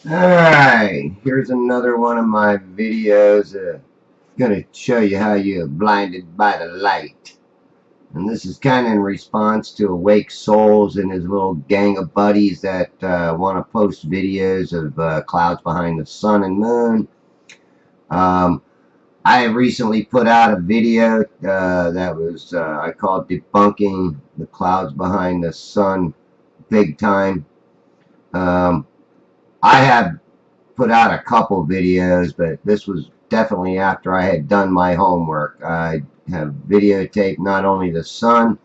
Alright, here's another one of my videos. Gonna show you how you're blinded by the light. And this is kind of in response to Awake Souls and his little gang of buddies that want to post videos of clouds behind the sun and moon. I recently put out a video that was I called Debunking the Clouds Behind the Sun Big Time. I have put out a couple videos, but this was definitely after I had done my homework. I have videotaped not only the sun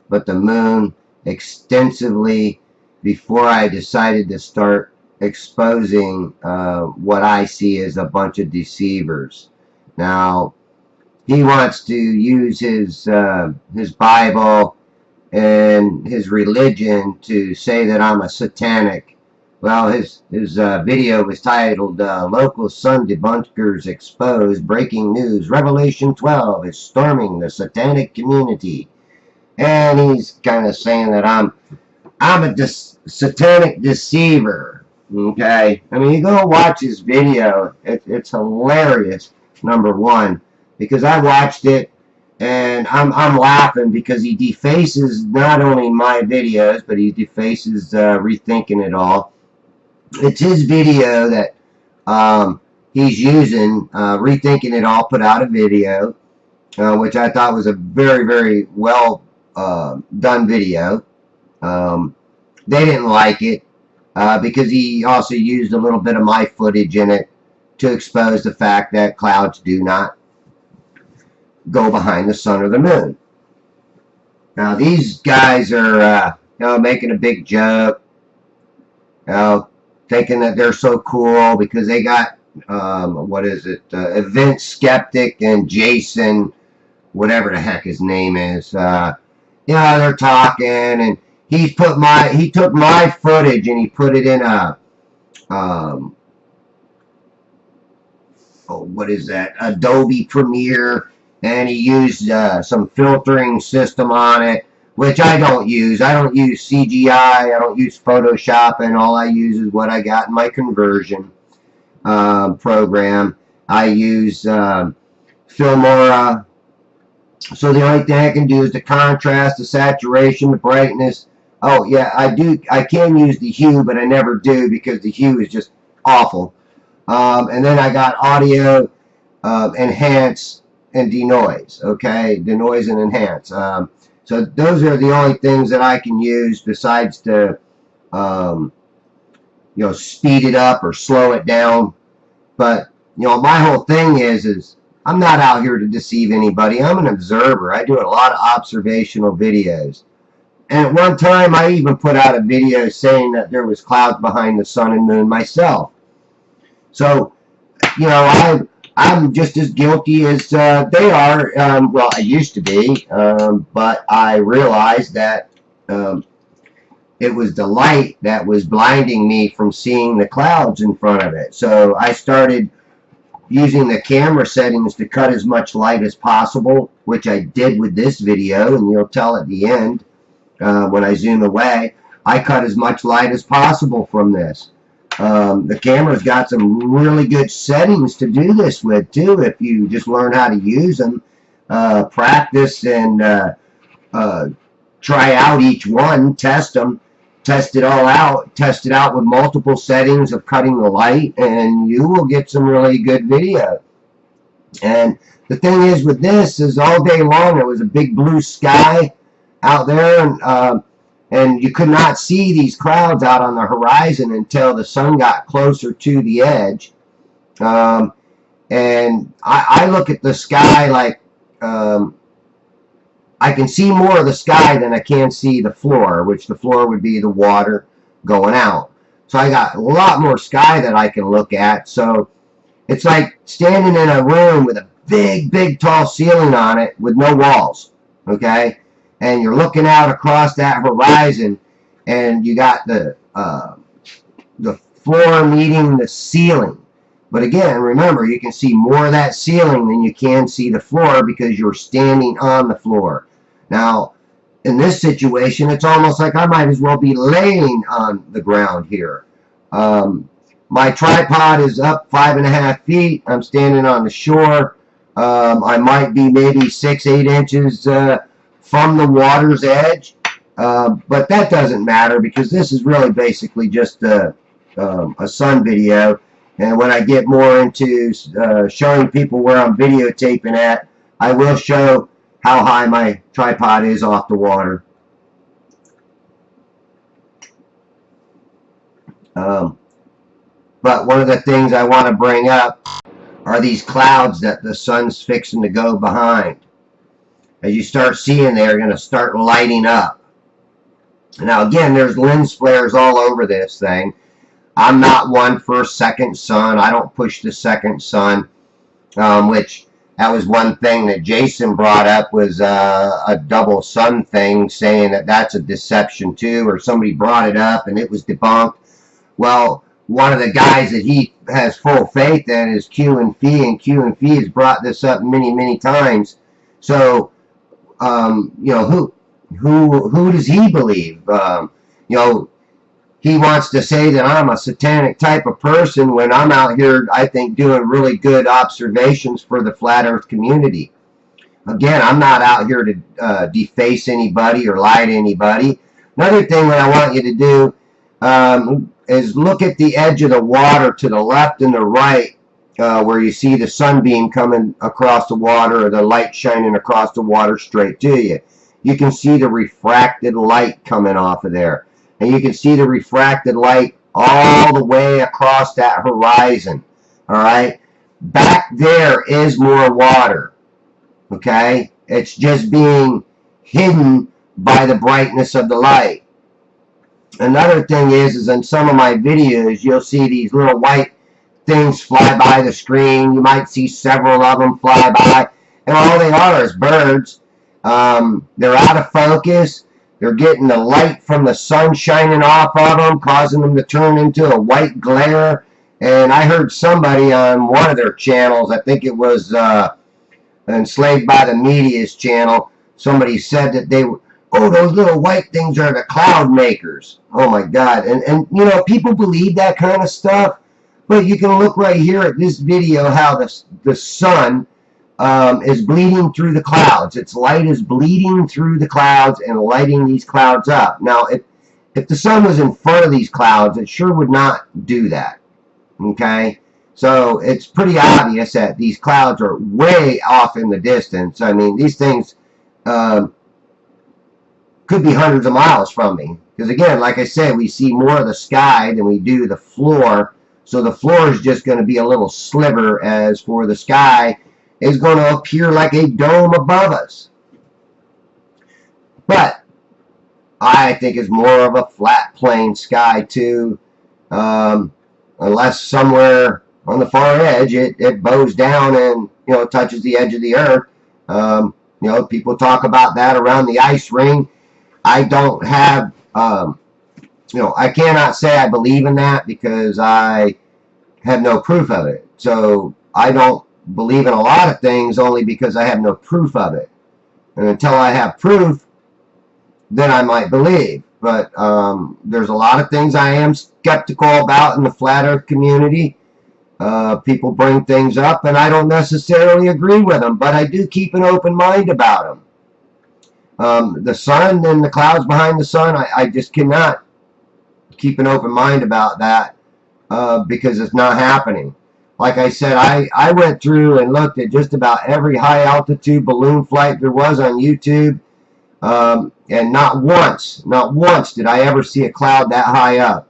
but the moon extensively before I decided to start exposing what I see as a bunch of deceivers. Now, he wants to use his Bible and his religion to say that I'm a satanic. Well, his video was titled Local Sun Debunkers Exposed, Breaking News, Revelation 12 is Storming the Satanic Community. And he's kind of saying that I'm a satanic deceiver. Okay? I mean, you go watch his video. It's hilarious, number one, because I watched it and I'm laughing because he defaces not only my videos, but he defaces Rethinking It All. It's his video that he's using. Rethinking It All put out a video, which I thought was a very, very well done video. They didn't like it because he also used a little bit of my footage in it to expose the fact that clouds do not go behind the sun or the moon. Now these guys are making a big joke, thinking that they're so cool because they got Event Skeptic and Jason, whatever the heck his name is. They're talking, and he took my footage and he put it in a Adobe Premiere, and he used some filtering system on it, which I don't use. I don't use CGI, I don't use Photoshop, and all I use is what I got in my conversion program. I use Filmora. So the only thing I can do is the contrast, the saturation, the brightness. Oh yeah, I can use the hue, but I never do because the hue is just awful. And then I got audio, enhance, and denoise. Okay, denoise and enhance. So those are the only things that I can use besides to, speed it up or slow it down. But my whole thing is I'm not out here to deceive anybody. I'm an observer. I do a lot of observational videos. And at one time, I even put out a video saying that there was clouds behind the sun and moon myself. So, I'm just as guilty as they are. Well, I used to be, but I realized that it was the light that was blinding me from seeing the clouds in front of it. So I started using the camera settings to cut as much light as possible, which I did with this video, and you'll tell at the end when I zoom away. I cut as much light as possible from this. The camera's got some really good settings to do this with too, if you just learn how to use them, practice, and try out each one, test them, test it all out, test it out with multiple settings of cutting the light, and you will get some really good video. And the thing is with this is all day long there was a big blue sky out there, and you could not see these clouds out on the horizon until the sun got closer to the edge. And I look at the sky like I can see more of the sky than I can see the floor, which the floor would be the water going out. So I got a lot more sky that I can look at. So it's like standing in a room with a big, big, tall ceiling on it with no walls, okay? And you're looking out across that horizon, and you got the floor meeting the ceiling. But again, remember, you can see more of that ceiling than you can see the floor because you're standing on the floor. Now, in this situation, it's almost like I might as well be laying on the ground here. My tripod is up 5.5 feet. I'm standing on the shore. I might be maybe 6-8 inches from the water's edge, but that doesn't matter because this is really basically just a sun video. And when I get more into showing people where I'm videotaping at, I will show how high my tripod is off the water. But one of the things I want to bring up are these clouds that the sun's fixing to go behind. As you start seeing, they're going to start lighting up. Now again, there's lens flares all over this thing. I'm not one for a second sun. I don't push the second sun, which that was one thing that Jason brought up, was a double sun thing, saying that that's a deception too, or somebody brought it up and it was debunked. Well, one of the guys that he has full faith in is Q&P, and Q&P has brought this up many, many times. So, you know, who does he believe? You know, he wants to say that I'm a satanic type of person when I'm out here, I think, doing really good observations for the flat earth community. Again, I'm not out here to deface anybody or lie to anybody. Another thing that I want you to do is look at the edge of the water to the left and the right, where you see the sunbeam coming across the water, or the light shining across the water straight to you. You can see the refracted light coming off of there. And you can see the refracted light all the way across that horizon. All right? Back there is more water. Okay? It's just being hidden by the brightness of the light. Another thing is in some of my videos, you'll see these little white things fly by the screen. You might see several of them fly by. And all they are is birds. They're out of focus. They're getting the light from the sun shining off of them, causing them to turn into a white glare. And I heard somebody on one of their channels, I think it was Enslaved by the Media's channel, somebody said that they were, oh, those little white things are the cloud makers. Oh my God. And you know, people believe that kind of stuff. But you can look right here at this video how the sun is bleeding through the clouds. Its light is bleeding through the clouds and lighting these clouds up. Now, if the sun was in front of these clouds, it sure would not do that. Okay? So it's pretty obvious that these clouds are way off in the distance. I mean, these things could be hundreds of miles from me. Because again, like I said, we see more of the sky than we do the floor. So the floor is just going to be a little sliver, as for the sky is going to appear like a dome above us. But I think it's more of a flat plane sky too, unless somewhere on the far edge it bows down and, you know, touches the edge of the earth. You know, people talk about that around the ice ring. I don't have, you know, I cannot say I believe in that because I have no proof of it. So I don't believe in a lot of things only because I have no proof of it. And until I have proof, then I might believe. But there's a lot of things I am skeptical about in the flat earth community. People bring things up and I don't necessarily agree with them, but I do keep an open mind about them. The sun and the clouds behind the sun, I just cannot keep an open mind about that because it's not happening. Like I said, I went through and looked at just about every high altitude balloon flight there was on YouTube, and not once did I ever see a cloud that high up.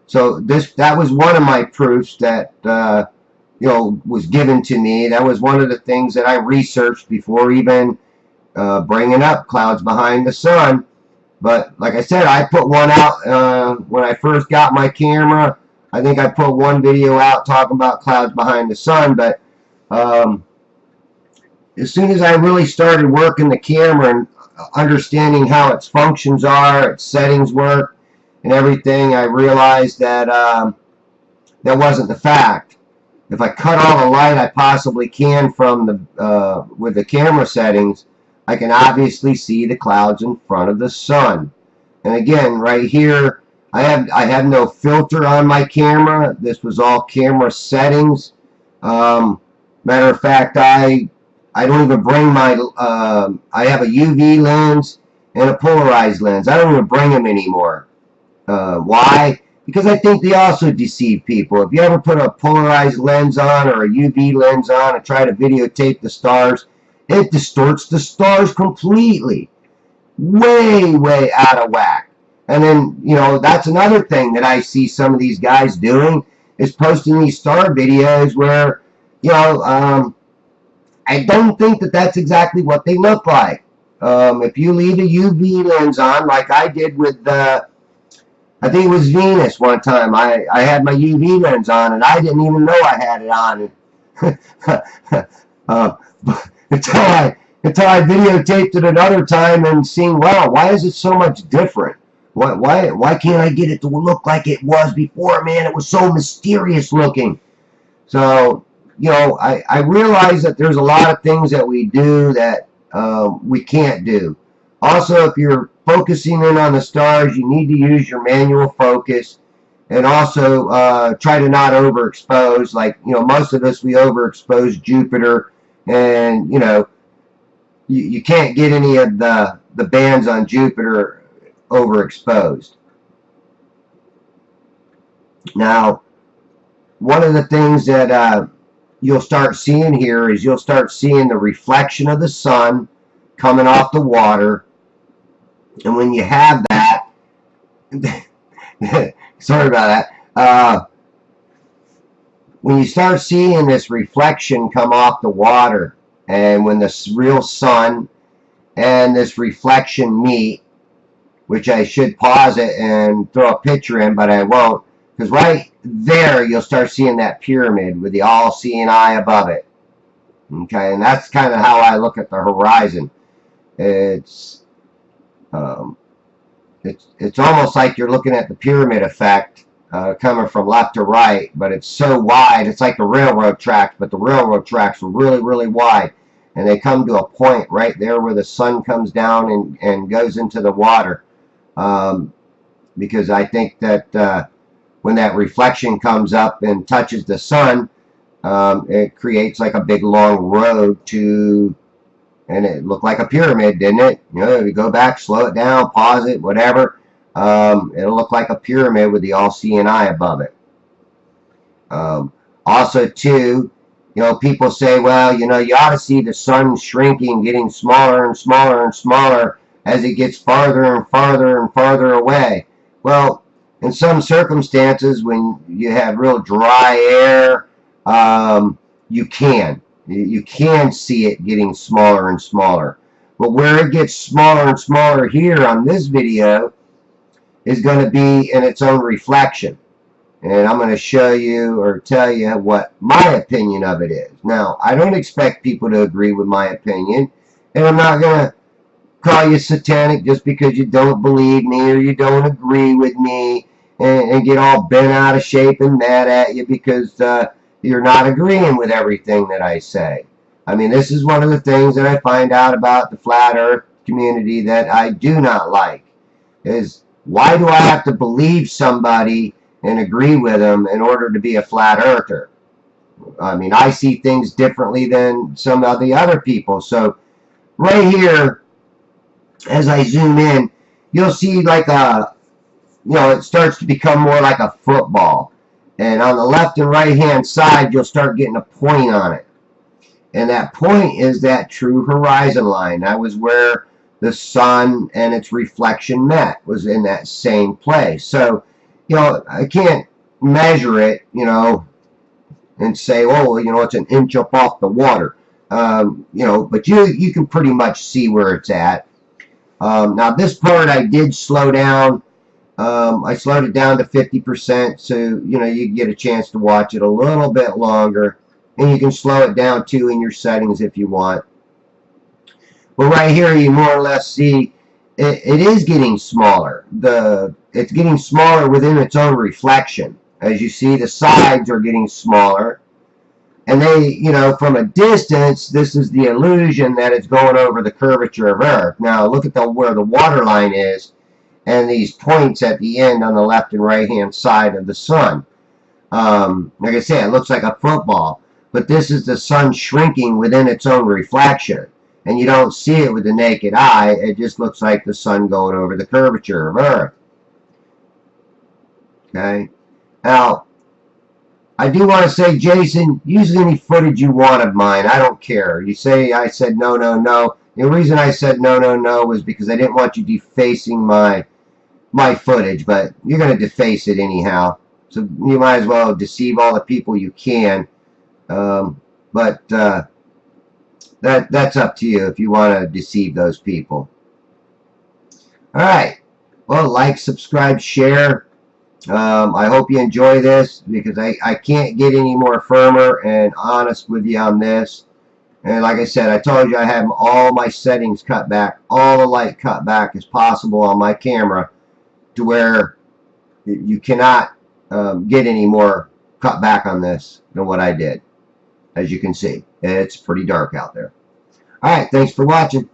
So that was one of my proofs that you know, was given to me. That was one of the things that I researched before even bringing up clouds behind the sun. But like I said, I put one out when I first got my camera. I think I put one video out talking about clouds behind the sun, but as soon as I really started working the camera and understanding how its functions are, its settings work, and everything, I realized that that wasn't the fact. If I cut all the light I possibly can from the with the camera settings, I can obviously see the clouds in front of the sun. And again, right here, I have no filter on my camera. This was all camera settings. Matter of fact, I don't even bring my, I have a UV lens and a polarized lens. I don't even bring them anymore. Why? Because I think they also deceive people. If you ever put a polarized lens on or a UV lens on and try to videotape the stars, it distorts the stars completely. Way out of whack. And then, you know, that's another thing that I see some of these guys doing, is posting these star videos where, you know, I don't think that that's exactly what they look like. If you leave a UV lens on, like I did with I think it was Venus one time. I had my UV lens on, and I didn't even know I had it on. Until I videotaped it another time and seeing, wow, why is it so much different? Why can't I get it to look like it was before? Man, it was so mysterious looking. So, you know, I realize that there's a lot of things that we do that we can't do. Also, if you're focusing in on the stars, you need to use your manual focus, and also try to not overexpose. Like, you know, most of us, we overexpose Jupiter, and, you know, you can't get any of the bands on Jupiter overexposed. Now, one of the things that you'll start seeing here is you'll start seeing the reflection of the sun coming off the water. And when you have that, sorry about that, when you start seeing this reflection come off the water, and when the real sun and this reflection meet, which I should pause it and throw a picture in, but I won't, because right there you'll start seeing that pyramid with the all-seeing eye above it. Okay, and that's kind of how I look at the horizon. It's almost like you're looking at the pyramid effect coming from left to right, but it's so wide. It's like the railroad tracks, but the railroad tracks are really wide, and they come to a point right there where the sun comes down and goes into the water. Because I think that when that reflection comes up and touches the sun, it creates like a big long road to, and it looked like a pyramid, didn't it? You know, you go back, slow it down, pause it, whatever. It'll look like a pyramid with the all-seeing eye above it. Also, too, you know, people say, well, you know, you ought to see the sun shrinking, getting smaller and smaller and smaller as it gets farther and farther and farther away. Well, in some circumstances, when you have real dry air, you can see it getting smaller and smaller. But where it gets smaller and smaller here on this video is going to be in its own reflection. And I'm going to show you or tell you what my opinion of it is. Now, I don't expect people to agree with my opinion, and I'm not going to call you satanic just because you don't believe me or you don't agree with me, and get all bent out of shape and mad at you because you're not agreeing with everything that I say. I mean, this is one of the things that I find out about the flat earth community that I do not like, is why do I have to believe somebody and agree with them in order to be a flat earther? I mean, I see things differently than some of the other people. So right here, as I zoom in, you'll see like a, you know, it starts to become more like a football. And on the left and right hand side, you'll start getting a point on it. And that point is that true horizon line. That was where the sun and its reflection met, was in that same place. So, you know, I can't measure it, you know, and say, oh, you know, it's an inch up off the water. You know, but you can pretty much see where it's at. Now, this part I did slow down. I slowed it down to 50%, so, you know, you get a chance to watch it a little bit longer. And you can slow it down, too, in your settings if you want. But right here, you more or less see it is getting smaller. It's getting smaller within its own reflection. As you see, the sides are getting smaller. And they, you know, from a distance, this is the illusion that it's going over the curvature of Earth. Now look at where the water line is and these points at the end on the left and right hand side of the sun. Like I said, it looks like a football, but this is the sun shrinking within its own reflection. And you don't see it with the naked eye. It just looks like the sun going over the curvature of Earth. Okay. Now, I do want to say, Jason, use any footage you want of mine. I don't care. You say I said no, no, no. The reason I said no, no, no was because I didn't want you defacing my footage, but you're going to deface it anyhow. So you might as well deceive all the people you can. But that's up to you if you want to deceive those people. All right. Well, like, subscribe, share. I hope you enjoy this, because I can't get any more firmer and honest with you on this. And like I said, I told you I have all my settings cut back, all the light cut back as possible on my camera, to where you cannot get any more cut back on this than what I did. As you can see, it's pretty dark out there. All right, thanks for watching.